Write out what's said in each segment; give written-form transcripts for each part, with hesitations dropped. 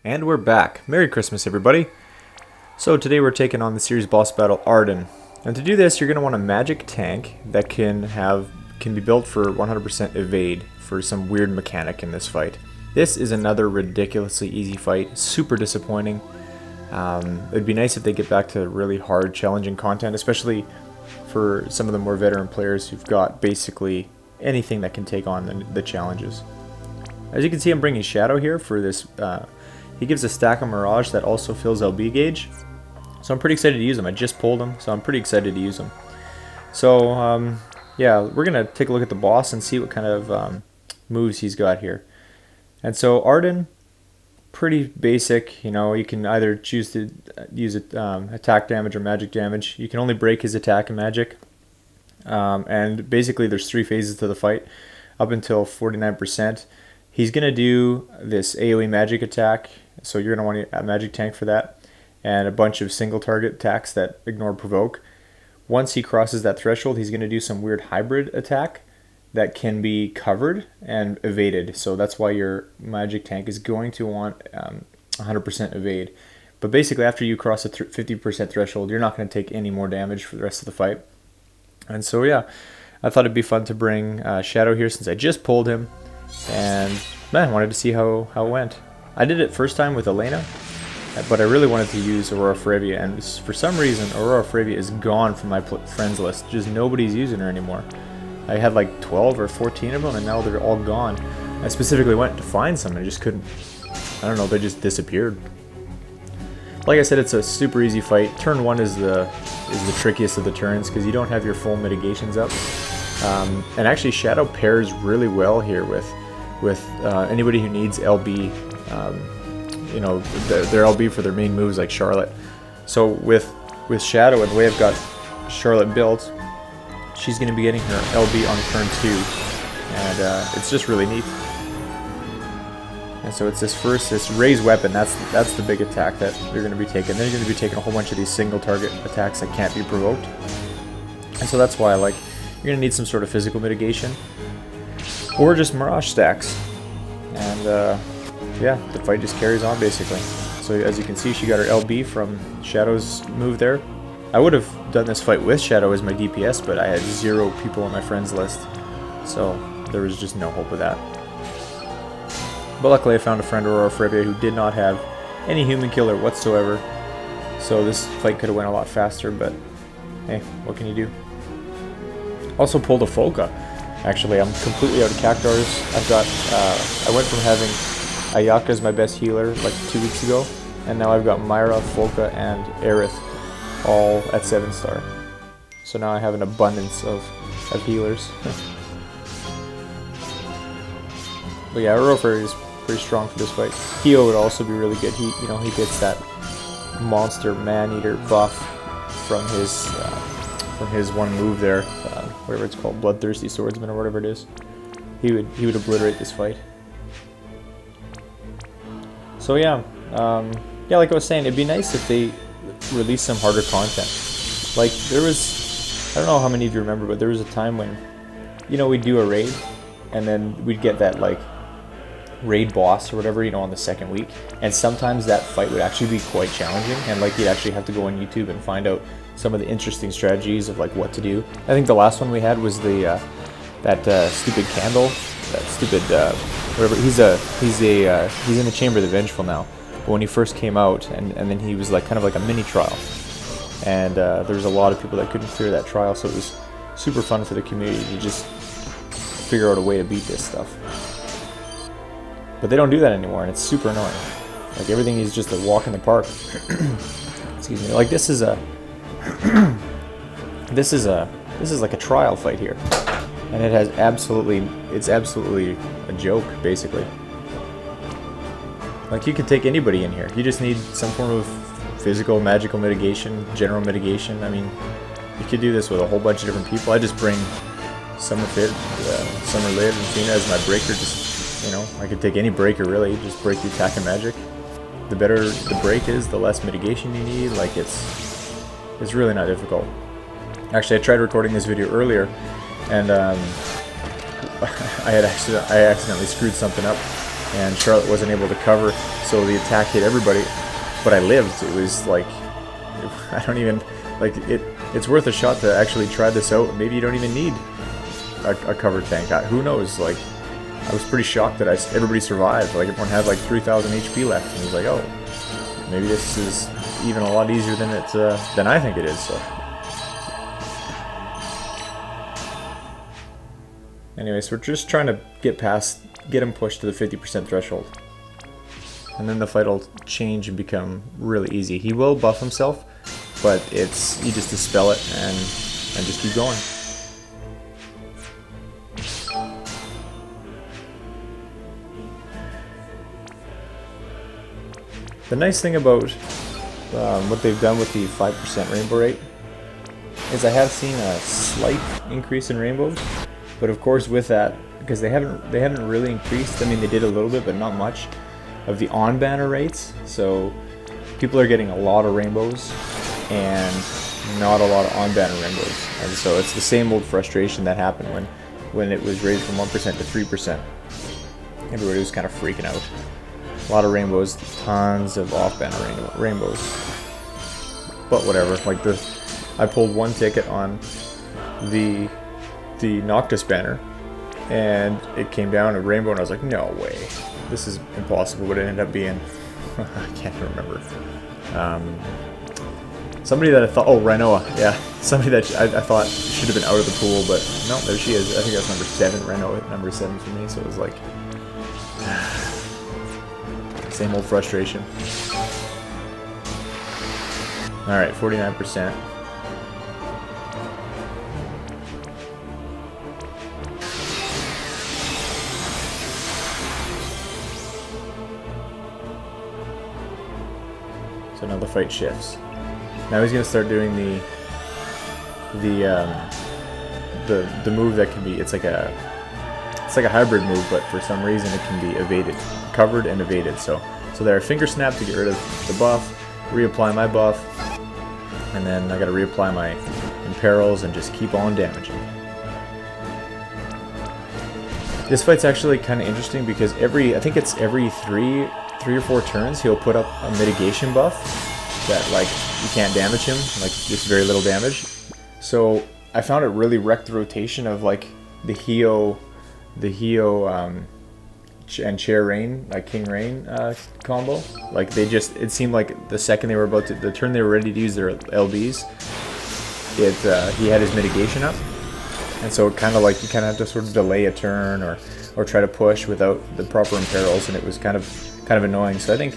And we're back. Merry Christmas, everybody. So today we're taking on the series boss battle Ardyn. And to do this, you're going to want a magic tank that can be built for 100% evade for some weird mechanic in this fight. This is another ridiculously easy fight, super disappointing. It'd be nice if they get back to really hard, challenging content, especially for some of the more veteran players who've got basically anything that can take on the challenges. As you can see, I'm bringing Shadow here for this. He gives a stack of Mirage that also fills LB gauge. So I'm pretty excited to use him. I just pulled him, so I'm pretty excited to use him. So yeah, we're going to take a look at the boss and see what kind of moves he's got here. And so Ardyn, pretty basic. You know, you can either choose to use attack damage or magic damage. You can only break his attack and magic. And basically there's 3 phases to the fight, up until 49%. He's going to do this AoE magic attack, so you're going to want a magic tank for that, and a bunch of single target attacks that ignore provoke. Once he crosses that threshold, he's going to do some weird hybrid attack that can be covered and evaded, so that's why your magic tank is going to want 100% evade. But basically after you cross the 50% threshold, you're not going to take any more damage for the rest of the fight. And so yeah, I thought it'd be fun to bring Shadow here since I just pulled him. And man, I wanted to see how it went. I did it first time with Elena, but I really wanted to use Aurora Faravia, and for some reason Aurora Faravia is gone from my friends list. Just nobody's using her anymore. I had like 12 or 14 of them, and now they're all gone. I specifically went to find some and I just couldn't. I don't know, they just disappeared. Like I said, it's a super easy fight. Turn 1 is the trickiest of the turns because you don't have your full mitigations up. And actually Shadow pairs really well here with anybody who needs LB, you know, their LB for their main moves like Charlotte. So with Shadow and the way I've got Charlotte built, she's going to be getting her LB on turn 2, and it's just really neat. And so it's this raised weapon, that's the big attack that you're going to be taking. Then you're going to be taking a whole bunch of these single target attacks that can't be provoked. And so that's why you're going to need some sort of physical mitigation, or just Mirage stacks. And yeah, the fight just carries on basically. So as you can see, she got her LB from Shadow's move there. I would have done this fight with Shadow as my DPS, but I had 0 people on my friends list, so there was just no hope of that. But luckily I found a friend, Aurora Faravia, who did not have any human killer whatsoever, so this fight could have went a lot faster, but hey, what can you do? Also pulled a Folka. Actually, I'm completely out of Cactars. I went from having Ayaka as my best healer like 2 weeks ago, and now I've got Myra, Folka, and Aerith all at 7-star. So now I have an abundance of healers. But yeah, Aurora is pretty strong for this fight. Hio would also be really good. He gets that monster man-eater buff from his one move there, whatever it's called, Bloodthirsty Swordsman or whatever it is. He would obliterate this fight. So yeah, yeah, like I was saying, it'd be nice if they released some harder content. Like there was, I don't know how many of you remember, but there was a time when, you know, we'd do a raid, and then we'd get that like raid boss or whatever, you know, on the 2nd week, and sometimes that fight would actually be quite challenging, and like you'd actually have to go on YouTube and find out some of the interesting strategies of like what to do. I think the last one we had was the that stupid candle, that stupid whatever. He's in the Chamber of the Vengeful now, but when he first came out, and then he was like kind of like a mini trial, and there was a lot of people that couldn't clear that trial, so it was super fun for the community to just figure out a way to beat this stuff. But they don't do that anymore, and it's super annoying. Like everything is just a walk in the park. Excuse me. Like this is like a trial fight here, and it's absolutely a joke basically. Like you could take anybody in here. You just need some form of physical, magical mitigation, general mitigation. I mean, you could do this with a whole bunch of different people. I just bring Summer Lid and Fina as my breaker. Just, you know, I could take any breaker really. Just break the attack and magic. The better the break is, the less mitigation you need. Like it's really not difficult. Actually, I tried recording this video earlier, and I accidentally screwed something up and Charlotte wasn't able to cover, so the attack hit everybody, but I lived. It was like, I don't even, like, it's worth a shot to actually try this out. Maybe you don't even need a cover tank. Who knows? Like, I was pretty shocked that everybody survived. Like, everyone had like 3,000 HP left, and I was like, oh, maybe this is even a lot easier than than I think it is. So, anyways, we're just trying to get him pushed to the 50% threshold, and then the fight will change and become really easy. He will buff himself, but you just dispel it and just keep going. The nice thing about what they've done with the 5% rainbow rate is I have seen a slight increase in rainbows, but of course with that, because they haven't really increased. I mean, they did a little bit, but not much of the on banner rates. So people are getting a lot of rainbows and not a lot of on banner rainbows, and so it's the same old frustration that happened when it was raised from 1% to 3%. Everybody was kind of freaking out. A lot of rainbows, tons of off-banner rainbows. But whatever, like I pulled one ticket on the Noctis banner, and it came down a rainbow, and I was like, no way, this is impossible. But it ended up being, I can't remember. Somebody that I thought, oh, Renoa, yeah, somebody that I thought should have been out of the pool, but no, there she is. I think that's number 7, Renoa, number 7 for me. So it was like, same old frustration. Alright, 49%. So now the fight shifts. Now he's gonna start doing the move that can be, it's like a hybrid move, but for some reason it can be evaded, covered and evaded. So there, finger snap to get rid of the buff, reapply my buff, and then I gotta reapply my imperils and just keep on damaging. This fight's actually kind of interesting because I think it's every three or four turns he'll put up a mitigation buff that, like, you can't damage him, like just very little damage. So I found it really wrecked the rotation of like the Hio and Chair Rain, like King Rain combo. Like it seemed like the second they were the turn they were ready to use their LBs, he had his mitigation up, and so it kind of like you kind of have to sort of delay a turn or try to push without the proper imperils, and it was kind of annoying. So I think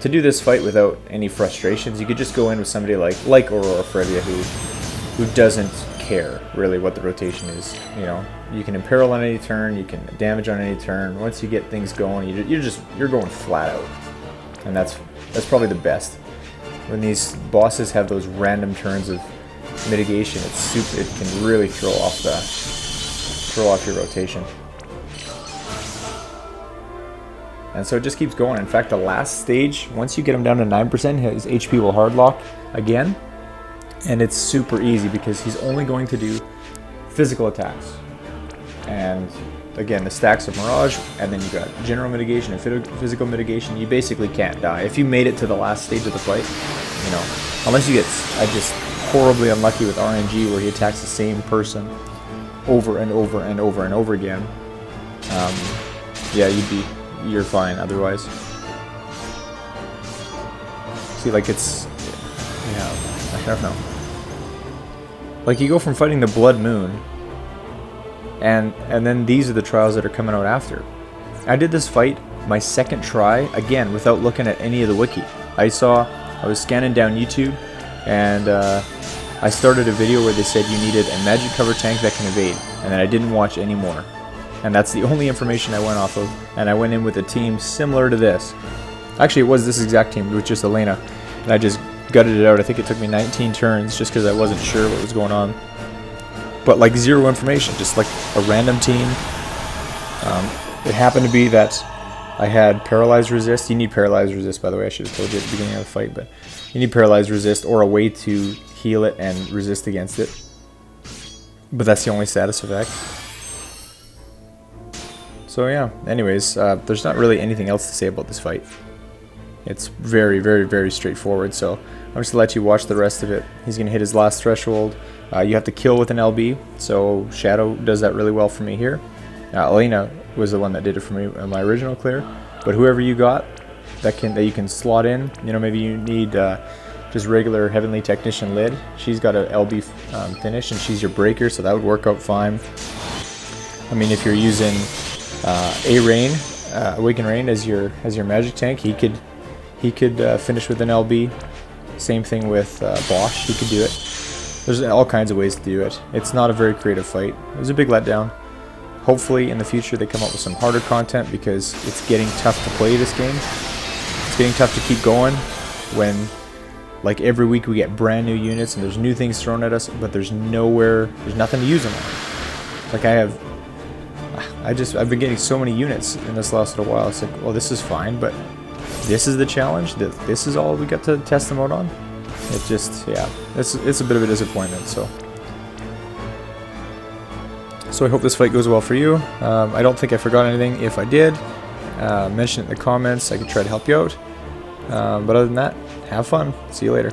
to do this fight without any frustrations, you could just go in with somebody like Aurora Frevia who doesn't care really what the rotation is. You know, you can imperil on any turn, you can damage on any turn. Once you get things going, you're going flat out, and that's probably the best. When these bosses have those random turns of mitigation, it can really throw off your rotation. And so it just keeps going. In fact, the last stage, once you get him down to 9%, his HP will hardlock again. And it's super easy because he's only going to do physical attacks. And again, the stacks of Mirage, and then you got general mitigation and physical mitigation. You basically can't die. If you made it to the last stage of the fight, you know, unless you get, I just horribly unlucky with RNG where he attacks the same person over and over and over and over again. Yeah, you're fine otherwise. See, like it's, yeah, I don't know. Like you go from fighting the Blood Moon, and then these are the trials that are coming out after. I did this fight my second try, again, without looking at any of the wiki. I was scanning down YouTube, and I started a video where they said you needed a magic cover tank that can evade, and then I didn't watch any more. And that's the only information I went off of, and I went in with a team similar to this. Actually, it was this exact team, it was just Elena, and I just gutted it out. I think it took me 19 turns just because I wasn't sure what was going on. But like zero information, just like a random team. It happened to be that I had Paralyzed Resist. You need Paralyzed Resist, by the way. I should have told you at the beginning of the fight, but you need Paralyzed Resist or a way to heal it and resist against it. But that's the only status effect. So yeah, anyways, there's not really anything else to say about this fight. It's very, very, very straightforward, so I'm just going to let you watch the rest of it. He's going to hit his last threshold. You have to kill with an LB, so Shadow does that really well for me here. Elena was the one that did it for me in my original clear, but whoever you got that you can slot in, you know, maybe you need just regular Heavenly Technician Lid. She's got a LB finish, and she's your breaker, so that would work out fine. I mean, if you're using Awaken Rain as your magic tank, he could finish with an LB. Same thing with Bosch, he could do it. There's all kinds of ways to do it. It's not a very creative fight. It was a big letdown. Hopefully in the future they come up with some harder content, because it's getting tough to play this game. It's getting tough to keep going when, like, every week we get brand new units and there's new things thrown at us, but there's nothing to use them on. Like, I've been getting so many units in this last little while. It's like, well, this is fine, but this is the challenge. This is all we got to test them out on. It just, yeah, it's a bit of a disappointment. So I hope this fight goes well for you. I don't think I forgot anything. If I did, mention it in the comments. I could try to help you out. But other than that, have fun. See you later.